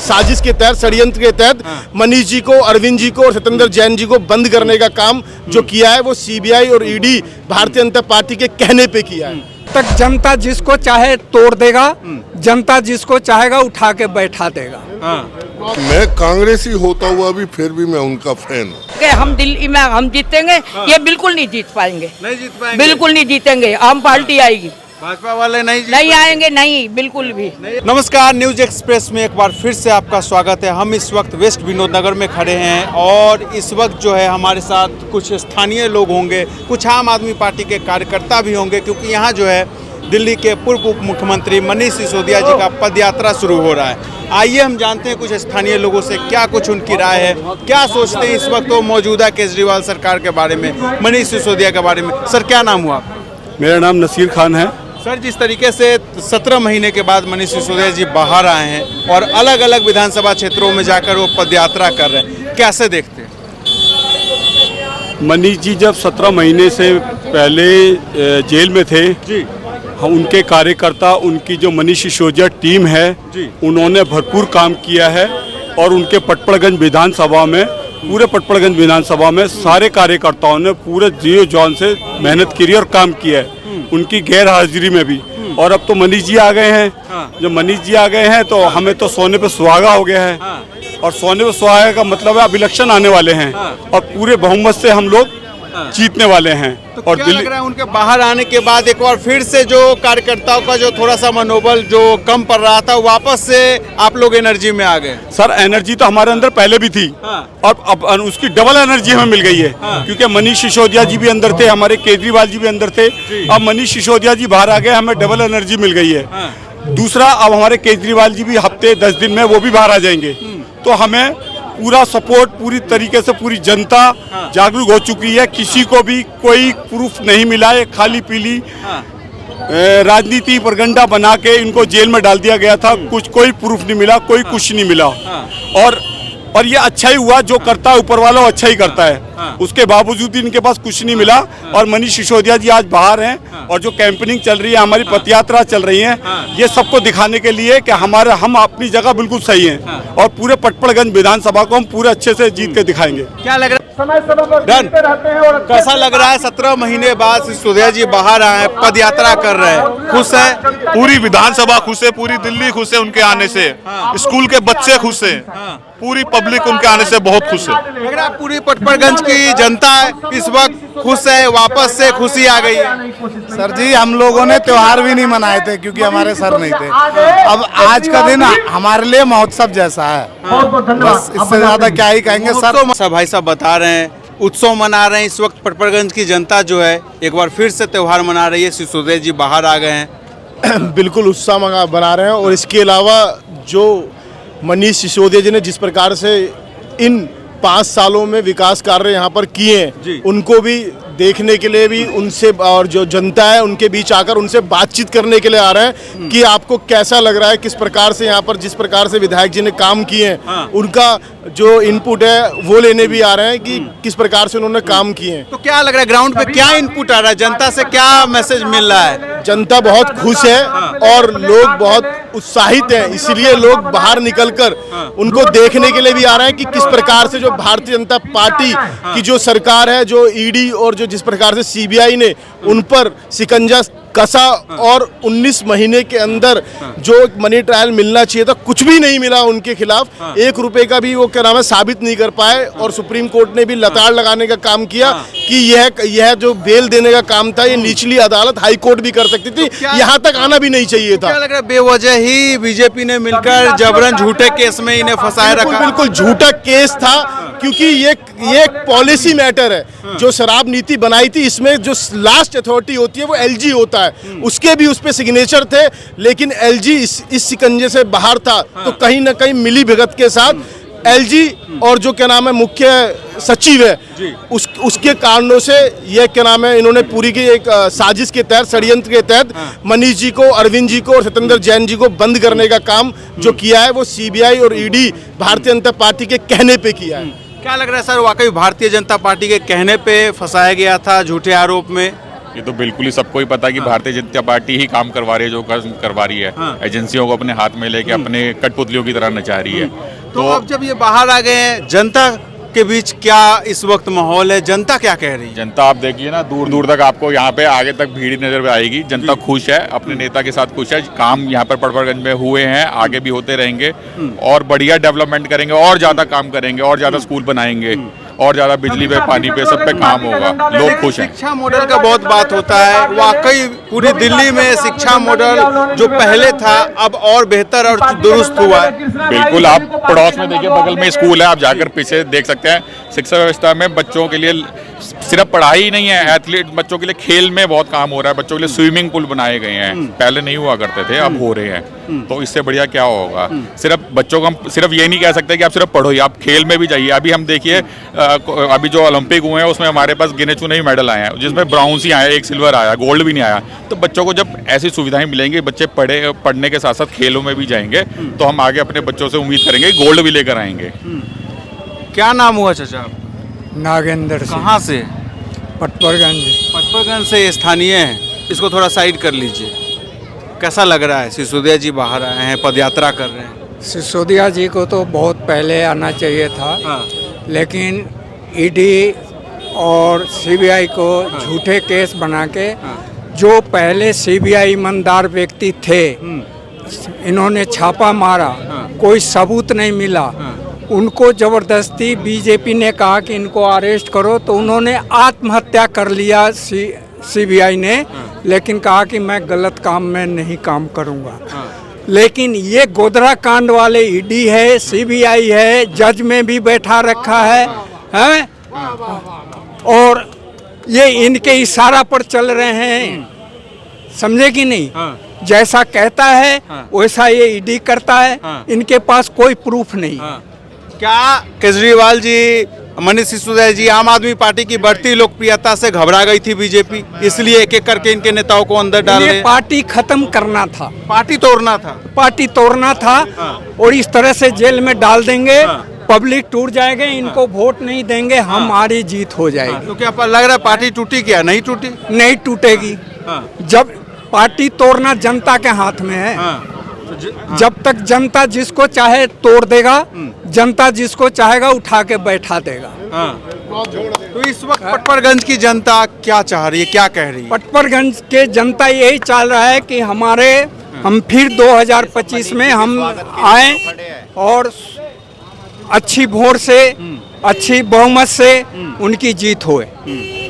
साजिश के तहत, षड्यंत्र के तहत मनीष जी को, अरविंद जी को और सत्येंद्र जैन जी को बंद करने का काम जो किया है वो सीबीआई और ईडी भारतीय जनता पार्टी के कहने पे किया है। तक जनता जिसको चाहे तोड़ देगा, जनता जिसको चाहेगा उठा के बैठा देगा। मैं कांग्रेसी होता हुआ भी फिर भी मैं उनका फैन हूँ। हम दिल्ली में हम जीतेंगे, ये बिल्कुल नहीं जीत पाएंगे, नहीं जीत पाएंगे, बिल्कुल नहीं जीतेंगे। आम पार्टी आएगी, भाजपा वाले नहीं आएंगे, नहीं बिल्कुल भी। नमस्कार, न्यूज एक्सप्रेस में एक बार फिर से आपका स्वागत है। हम इस वक्त वेस्ट विनोद नगर में खड़े हैं और इस वक्त जो है हमारे साथ कुछ स्थानीय लोग होंगे, कुछ आम आदमी पार्टी के कार्यकर्ता भी होंगे, क्योंकि यहाँ जो है दिल्ली के पूर्व उप मुख्यमंत्री मनीष सिसोदिया जी का पदयात्रा शुरू हो रहा है। आइए हम जानते हैं कुछ स्थानीय लोगों से क्या कुछ उनकी राय है, क्या सोचते हैं इस वक्त वो मौजूदा केजरीवाल सरकार के बारे में, मनीष सिसोदिया के बारे में। सर, क्या नाम हुआ? मेरा नाम नसीर खान है। सर, जिस तरीके से 17 महीने के बाद मनीष सिसोदिया जी बाहर आए हैं और अलग अलग विधानसभा क्षेत्रों में जाकर वो पदयात्रा कर रहे हैं, कैसे देखते हैं? मनीष जी जब 17 महीने से पहले जेल में थे जी, उनके कार्यकर्ता, उनकी जो मनीष सिसोदिया टीम है जी, उन्होंने भरपूर काम किया है और उनके पटपड़गंज विधानसभा में, पूरे पटपड़गंज विधानसभा में सारे कार्यकर्ताओं ने पूरे जीरो जान से मेहनत की और काम किया है, उनकी गैर हाजिरी में भी। और अब तो मनीष जी आ गए हैं। जब मनीष जी आ गए हैं तो हमें तो सोने पे सुहागा हो गया है। और सोने पे सुहागा का मतलब है अब इलेक्शन आने वाले हैं और पूरे बहुमत से हम लोग जीतने वाले हैं। तो और क्या लग रहा है उनके बाहर आने के बाद एक बार फिर से जो कार्यकर्ताओं का जो थोड़ा सा मनोबल जो कम पड़ रहा था, वापस से आप लोग एनर्जी में आ गए? सर, एनर्जी तो हमारे अंदर पहले भी थी और अब उसकी डबल एनर्जी हमें मिल गई है, क्योंकि मनीष सिसोदिया जी भी अंदर थे, हमारे केजरीवाल जी भी अंदर थे। अब मनीष सिसोदिया जी बाहर आ गए, हमें डबल एनर्जी मिल गई है। दूसरा, अब हमारे केजरीवाल जी भी हफ्ते 10 दिन में वो भी बाहर आ जाएंगे, तो हमें पूरा सपोर्ट, पूरी तरीके से पूरी जनता जागरूक हो चुकी है। किसी को भी कोई प्रूफ नहीं मिला है, खाली पीली राजनीति प्रगंडा बना के इनको जेल में डाल दिया गया था। कुछ कोई प्रूफ नहीं मिला, कोई कुछ नहीं मिला। और ये अच्छा ही हुआ, जो करता है ऊपर वाला वो अच्छा ही करता है। उसके बावजूद इनके पास कुछ नहीं मिला और मनीष सिसोदिया जी आज बाहर हैं और जो कैंपेनिंग चल रही है, हमारी पदयात्रा चल रही है, ये सबको दिखाने के लिए कि हम अपनी जगह बिल्कुल सही हैं और पूरे पटपड़गंज विधानसभा को हम पूरे अच्छे से जीत के दिखाएंगे। क्या लग रहा है? डन। कैसा लग रहा है 17 महीने बाद सिसोदिया जी बाहर आए हैं, पदयात्रा कर रहे हैं, खुश है? पूरी विधानसभा खुश है, पूरी दिल्ली खुश है उनके आने से, स्कूल के बच्चे खुश है, पूरी पब्लिक उनके आने से बहुत खुश है। लग रहा है पूरी पटपड़गंज की जनता इस वक्त खुश है, वापस से खुशी आ गई है। सर जी, हम लोगों ने त्योहार भी नहीं मनाए थे क्योंकि हमारे सर नहीं थे। अब आज का दिन हमारे लिए महोत्सव जैसा है, बस इससे ज्यादा क्या ही कहेंगे सर। भाई साहब बता रहे हैं उत्सव मना रहे हैं इस वक्त पटपड़गंज की जनता जो है, एक बार फिर से त्योहार मना रही है। सिसोदिया जी बाहर आ गए हैं, बिल्कुल उत्साह बना रहे हैं। और इसके अलावा जो मनीष सिसोदिया जी ने जिस प्रकार से इन 5 सालों में विकास कार्य यहाँ पर किए हैं, उनको भी देखने के लिए भी उनसे, और जो जनता है उनके बीच आकर उनसे बातचीत करने के लिए आ रहे हैं कि आपको कैसा लग रहा है, किस प्रकार से यहाँ पर जिस प्रकार से विधायक जी ने काम किए हैं, उनका जो इनपुट है वो लेने भी आ रहे हैं कि किस प्रकार से उन्होंने काम किए हैं। तो क्या लग रहा है ग्राउंड पे क्या इनपुट आ रहा है, जनता से क्या मैसेज मिल रहा है? जनता बहुत खुश है और लोग बहुत उत्साहित हैं, इसलिए लोग बाहर निकलकर उनको देखने के लिए भी आ रहे हैं कि किस प्रकार से जो भारतीय जनता पार्टी की जो सरकार है, जो ईडी और जिस प्रकार से सीबीआई ने उन पर शिकंजा कसा और 19 महीने के अंदर जो मनी ट्रायल मिलना चाहिए था, कुछ भी नहीं मिला उनके खिलाफ। 1 रुपए का भी वो क्या नाम है साबित नहीं कर पाए और सुप्रीम कोर्ट ने भी लताड़ लगाने का काम किया कि यह जो बेल देने का काम था ये निचली अदालत हाई कोर्ट भी कर सकती थी, यहाँ तक आना भी नहीं चाहिए था। क्या लग रहा है बेवजह ही बीजेपी ने मिलकर जबरन झूठे केस में इन्हें फंसाए रखा? बिल्कुल झूठा केस था, क्योंकि ये एक पॉलिसी मैटर है। जो शराब नीति बनाई थी, इसमें जो लास्ट अथॉरिटी होती है वो एलजी होता है, उसके भी उस पे सिग्नेचर थे, लेकिन एलजी इस शिकंजे से बाहर था। तो कहीं ना कहीं मिली भगत के साथ एलजी और जो क्या नाम है मुख्य सचिव है उसके कारणों से ये क्या नाम है इन्होंने पूरी की एक साजिश के तहत, षड्यंत्र के तहत मनीष जी को, अरविंद जी को और सत्येंद्र जैन जी को बंद करने का काम जो किया है वो सीबीआई और ईडी भारतीय जनता पार्टी के कहने पे किया है। क्या लग रहा है सर, वाकई भारतीय जनता पार्टी के कहने पे फंसाया गया था झूठे आरोप में? ये तो बिल्कुल ही सबको ही पता है कि भारतीय जनता पार्टी ही काम करवा रही है, जो करवा रही है। एजेंसियों को अपने हाथ में लेके अपने कठपुतलियों की तरह नचा रही है। तो अब जब ये बाहर आ गए हैं, जनता के बीच क्या इस वक्त माहौल है, जनता क्या कह रही है? जनता आप देखिए ना, दूर दूर तक आपको यहाँ पे आगे तक भीड़ नजर आएगी। जनता खुश है, अपने नेता के साथ खुश है। काम यहाँ पर पटवारगंज में हुए हैं, आगे भी होते रहेंगे और बढ़िया डेवलपमेंट करेंगे और ज्यादा काम करेंगे और ज्यादा स्कूल बनाएंगे और ज्यादा बिजली पे, पानी पे, सब पे काम होगा। लोग खुश हैं। शिक्षा मॉडल का बहुत बात होता है, वाकई पूरी दिल्ली में शिक्षा मॉडल जो पहले था अब और बेहतर और दुरुस्त हुआ है। बिल्कुल, आप पड़ोस में देखिए, बगल में स्कूल है, आप जाकर पीछे देख सकते हैं। शिक्षा व्यवस्था में बच्चों के लिए सिर्फ पढ़ाई ही नहीं है, एथलीट बच्चों के लिए खेल में बहुत काम हो रहा है। बच्चों के लिए स्विमिंग पूल बनाए गए हैं, पहले नहीं हुआ करते थे, अब हो रहे हैं। तो इससे बढ़िया क्या होगा? सिर्फ बच्चों को हम सिर्फ ये नहीं कह सकते कि आप सिर्फ पढ़ो ही, आप खेल में भी जाइए। अभी हम देखिए, अभी जो ओलंपिक हुए हैं उसमें हमारे पास गिने चुने ही मेडल आए हैं, जिसमें ब्राउन्स ही आया, एक सिल्वर आया, गोल्ड भी नहीं आया। तो बच्चों को जब ऐसी सुविधाएं मिलेंगी, बच्चे पढ़ने के साथ साथ खेलों में भी जाएंगे, तो हम आगे अपने बच्चों से उम्मीद करेंगे गोल्ड भी लेकर आएंगे। क्या नाम हुआ चाचा? नागेंद्र सिंह। कहाँ से? पटवारगंज। पटवारगंज से स्थानीय हैं, इसको थोड़ा साइड कर लीजिए। कैसा लग रहा है? सिसोदिया जी बाहर आए हैं, पदयात्रा कर रहे हैं। सिसोदिया जी को तो बहुत पहले आना चाहिए था, लेकिन ईडी और सीबीआई को झूठे केस बना के, जो पहले सीबीआई ईमानदार व्यक्ति थे, इन्होंने छापा मारा, कोई सबूत नहीं मिला, उनको जबरदस्ती बीजेपी ने कहा कि इनको अरेस्ट करो, तो उन्होंने आत्महत्या कर लिया सीबीआई ने, लेकिन कहा कि मैं गलत काम में नहीं काम करूंगा। लेकिन ये गोधरा कांड वाले ईडी है, सीबीआई है, जज में भी बैठा रखा है? और ये इनके इशारा पर चल रहे हैं, समझे कि नहीं? जैसा कहता है वैसा ये ईडी करता है, इनके पास कोई प्रूफ नहीं। क्या केजरीवाल जी, मनीष सिसोदिया जी, आम आदमी पार्टी की बढ़ती लोकप्रियता से घबरा गई थी बीजेपी, इसलिए एक एक करके इनके नेताओं को अंदर डाल रहे? पार्टी खत्म करना था, पार्टी तोड़ना था, पार्टी तोड़ना था, और इस तरह से जेल में डाल देंगे, पब्लिक टूट जाएगा, इनको वोट नहीं देंगे, हमारी जीत हो जाएगी। तो क्या लग रहा है पार्टी टूटी? क्या नहीं टूटी? नहीं टूटेगी। जब पार्टी तोड़ना जनता के हाथ में है, जब तक जनता जिसको चाहे तोड़ देगा, जनता जिसको चाहेगा उठा के बैठा देगा। तो इस वक्त पटवारगंज की जनता क्या चाह रही है, क्या कह रही है? पटवारगंज के जनता यही चाह रहा है कि हम फिर 2025 में हम आए और अच्छी वोट से, अच्छी बहुमत से उनकी जीत होए।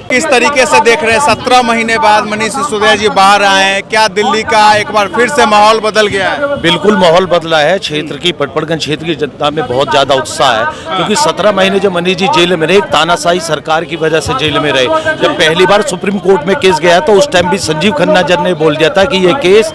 किस तरीके से देख रहे हैं 17 महीने बाद मनीष सिसोदिया जी बाहर आए हैं, क्या दिल्ली का एक बार फिर से माहौल बदल गया है? बिल्कुल माहौल बदला है। क्षेत्र की पटवारगंज क्षेत्र की जनता में बहुत ज्यादा उत्साह है, क्योंकि 17 महीने जब मनीष जी जेल में रहे, एक तानाशाही सरकार की वजह से जेल में रहे। जब पहली बार सुप्रीम कोर्ट में केस गया तो उस टाइम भी संजीव खन्ना जज ने बोल दिया था कि ये केस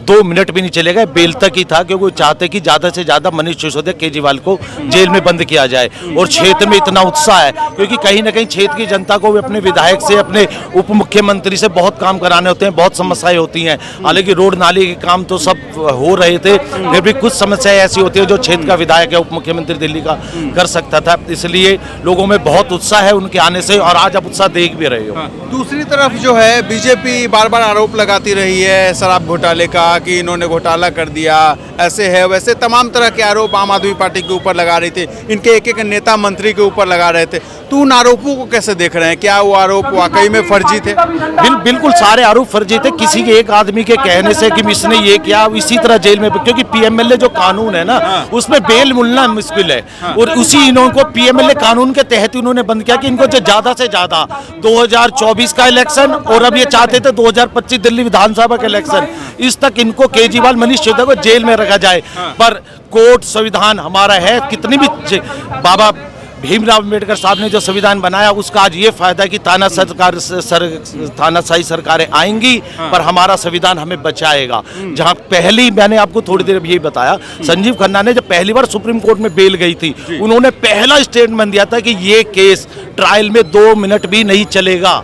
2 मिनट भी नहीं चलेगा, बेल तक ही था, क्योंकि वो चाहते कि ज्यादा से ज्यादा मनीष सिसोदिया केजरीवाल को जेल में बंद किया जाए। और क्षेत्र में इतना उत्साह है क्योंकि कहीं ना कहीं क्षेत्र की जनता को भी अपने विधायक से, अपने उप मुख्यमंत्री से बहुत काम कराने होते हैं, बहुत समस्याएं होती हैं। हालांकि रोड नाली के काम तो सब हो रहे थे, फिर भी कुछ समस्याएं ऐसी होती है जो क्षेत्र का विधायक है, उप मुख्यमंत्री दिल्ली का कर सकता था। इसलिए लोगों में बहुत उत्साह है उनके आने से, और आज आप उत्साह देख भी रहे हो। दूसरी तरफ जो है बीजेपी बार बार आरोप लगाती रही है शराब घोटाले का, कि इन्होंने घोटाला कर दिया, ऐसे है वैसे, तमाम तरह के आरोप आम आदमी पार्टी के ऊपर लगा रहे थे, इनके एक एक नेता मंत्री के ऊपर लगा रहे थे। तो उन आरोपों को कैसे देख रहे हैं? क्या वो आरोप वाकई में फर्जी थे? बिल्कुल सारे आरोप फर्जी थे। किसी के एक आदमी के कहने से कि इसने ये किया, इसी तरह जेल में, क्योंकि पीएमएलए जो कानून है ना, उसमें बेल मिलना मुश्किल है, और उसी इनको पीएमएलए कानून के तहत उन्होंने बंद किया कि इनको जो ज्यादा से ज्यादा 2024 का इलेक्शन, और अब ये चाहते थे 2025 दिल्ली विधानसभा का इलेक्शन, इस तक इनको केजरीवाल मनीष सिसोदिया को जेल में रखा जाए। पर कोर्ट संविधान हमारा है, कितनी भी बाबा भीमराव अम्बेडकर साहब ने जो संविधान बनाया उसका आज ये फायदा है कि तानाशाही सरकारें आएंगी पर हमारा संविधान हमें बचाएगा। जहां पहली, मैंने आपको थोड़ी देर यही बताया, संजीव खन्ना ने जब पहली बार सुप्रीम कोर्ट में बेल गई थी, उन्होंने पहला स्टेटमेंट दिया था कि ये केस ट्रायल में 2 मिनट भी नहीं चलेगा।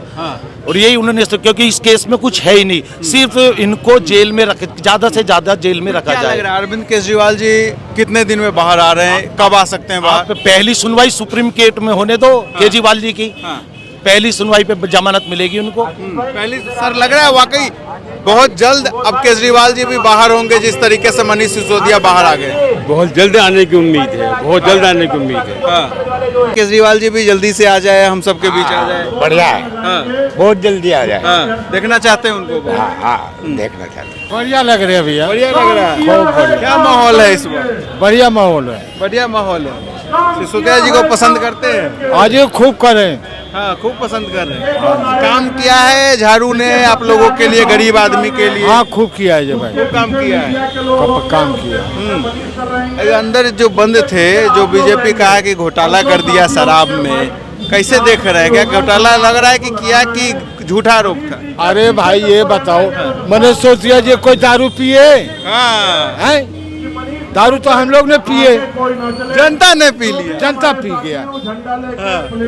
और यही उन्होंने, क्योंकि इस केस में कुछ है ही नहीं, सिर्फ इनको जेल में ज्यादा से ज्यादा जेल में रखा जाए। अरविंद केजरीवाल जी कितने दिन में बाहर आ रहे हैं, कब आ सकते हैं बाहर? पहली सुनवाई सुप्रीम कोर्ट में होने दो केजरीवाल जी की, पहली सुनवाई पे जमानत मिलेगी उनको। पहले सर लग रहा है वाकई बहुत जल्द अब केजरीवाल जी भी बाहर होंगे, जिस तरीके से मनीष सिसोदिया बाहर आ गए। बहुत जल्द आने की उम्मीद है, बहुत जल्द आने की उम्मीद है। केजरीवाल जी भी जल्दी से आ जाए, हम सबके बीच आ जाए। बढ़िया है, बहुत जल्दी आ जाए। देखना चाहते हैं उनको। देखना चाहते हैं। बढ़िया लग रहे हैं भैया, बढ़िया लग रहा है। खूब बढ़िया। क्या माहौल है इस बार? बढ़िया माहौल है। बढ़िया माहौल है। सिसोदिया जी को पसंद करते हैं? आज ये खूब करें। हाँ, खूब पसंद कर रहे हैं। काम किया है झाड़ू ने आप लोगों के लिए, गरीब आदमी के लिए? हाँ, खूब किया है जो भाई, खूब काम किया है। काम किया। अरे अंदर जो बंद थे, जो बीजेपी कहा कि घोटाला कर दिया शराब में, कैसे देख रहे हैं? क्या घोटाला लग रहा है कि किया कि झूठा आरोप था? अरे भाई ये बताओ, मैंने सोचा जी कोई दारू पिए? हाँ, हैं? दारू तो हम लोग ने पिए, जनता ने पी लिया। जनता पी गया।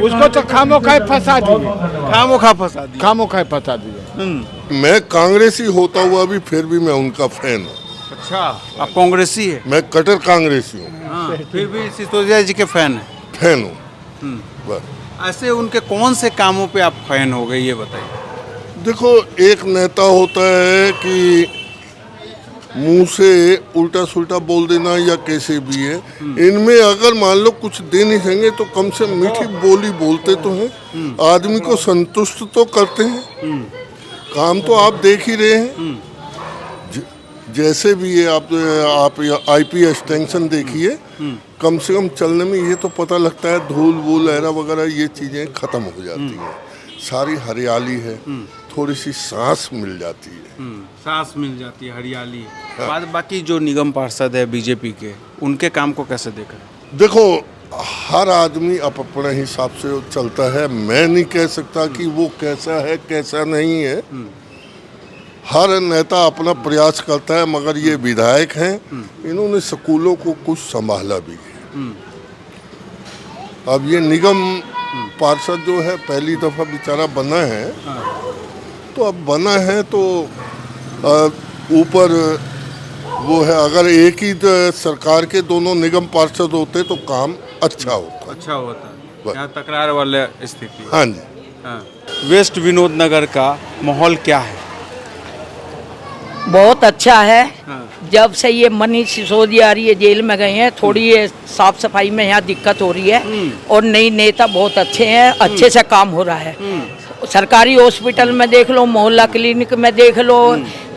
उसको तो खामोखाई फंसा दिए, खामोखा फंसा दिया। खामोखाई फंसा दिए। मैं कांग्रेसी होता हुआ भी फिर भी मैं उनका फैन हूँ। अच्छा, आप कांग्रेसी है? मैं कट्टर कांग्रेसी हूँ। हाँ, फिर भी सिसोदिया जी के फैन है? फैन हूँ बस। ऐसे उनके कौन से कामों पे आप फैन हो गए, ये बताइए। देखो, एक नेता होता है कि मुंह से उल्टा सुल्टा बोल देना या कैसे भी है, इनमें अगर मान लो कुछ दे नहीं सकेंगे तो कम से मीठी बोली बोलते तो हैं, आदमी को संतुष्ट तो करते हैं। काम तो आप देख ही रहे हैं, जैसे भी है। आप आईपी एक्सटेंशन देखिए, कम से कम चलने में ये तो पता लगता है धूल वूल ऐरा वगैरह ये चीज़ें खत्म हो जाती हैं। सारी हरियाली है, थोड़ी सी सांस मिल जाती है। सांस मिल जाती है, हरियाली। बाकी जो निगम पार्षद है बीजेपी के, उनके काम को कैसे देख रहे हैं? देखो, हर आदमी अपने हिसाब से चलता है। मैं नहीं कह सकता कि वो कैसा है कैसा नहीं है। हर नेता अपना प्रयास करता है, मगर ये विधायक हैं, इन्होंने स्कूलों को कुछ संभाला भी है। अब ये निगम पार्षद जो है पहली दफ़ा बेचारा बना है, तो अब बना है तो ऊपर वो है, अगर एक ही सरकार के दोनों निगम पार्षद होते तो काम अच्छा होता। अच्छा होता, यहाँ तकरार वाले स्थिति। हाँ जी। हाँ। वेस्ट विनोद नगर का माहौल क्या है? बहुत अच्छा है। हाँ। जब से ये मनीष सिसोदिया ये जेल में गए हैं, थोड़ी ये साफ सफाई में यहाँ दिक्कत हो रही है, और नई नेता बहुत अच्छे हैं, अच्छे से काम हो रहा है। सरकारी हॉस्पिटल में देख लो, मोहल्ला क्लिनिक में देख लो,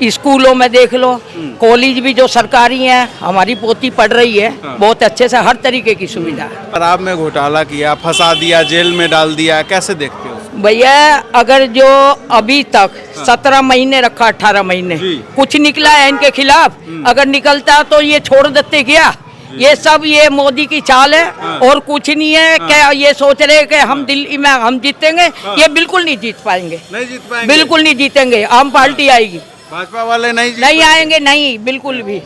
स्कूलों में देख लो, कॉलेज भी जो सरकारी हैं, हमारी पोती पढ़ रही है, बहुत अच्छे से हर तरीके की सुविधा है। शराब में घोटाला किया, फंसा दिया, जेल में डाल दिया, कैसे देखते हो? भैया, अगर जो अभी तक 17 महीने रखा, 18 महीने, कुछ निकला है इनके खिलाफ, अगर निकलता तो ये छोड़ देते क्या? ये सब ये मोदी की चाल है, और कुछ नहीं है। क्या ये सोच रहे हैं कि हम दिल्ली में हम जीतेंगे? ये बिल्कुल नहीं जीत पाएंगे, नहीं जीत पाएंगे, बिल्कुल नहीं जीतेंगे। आम पार्टी आएगी, भाजपा वाले नहीं नहीं आएंगे, नहीं, बिल्कुल भी।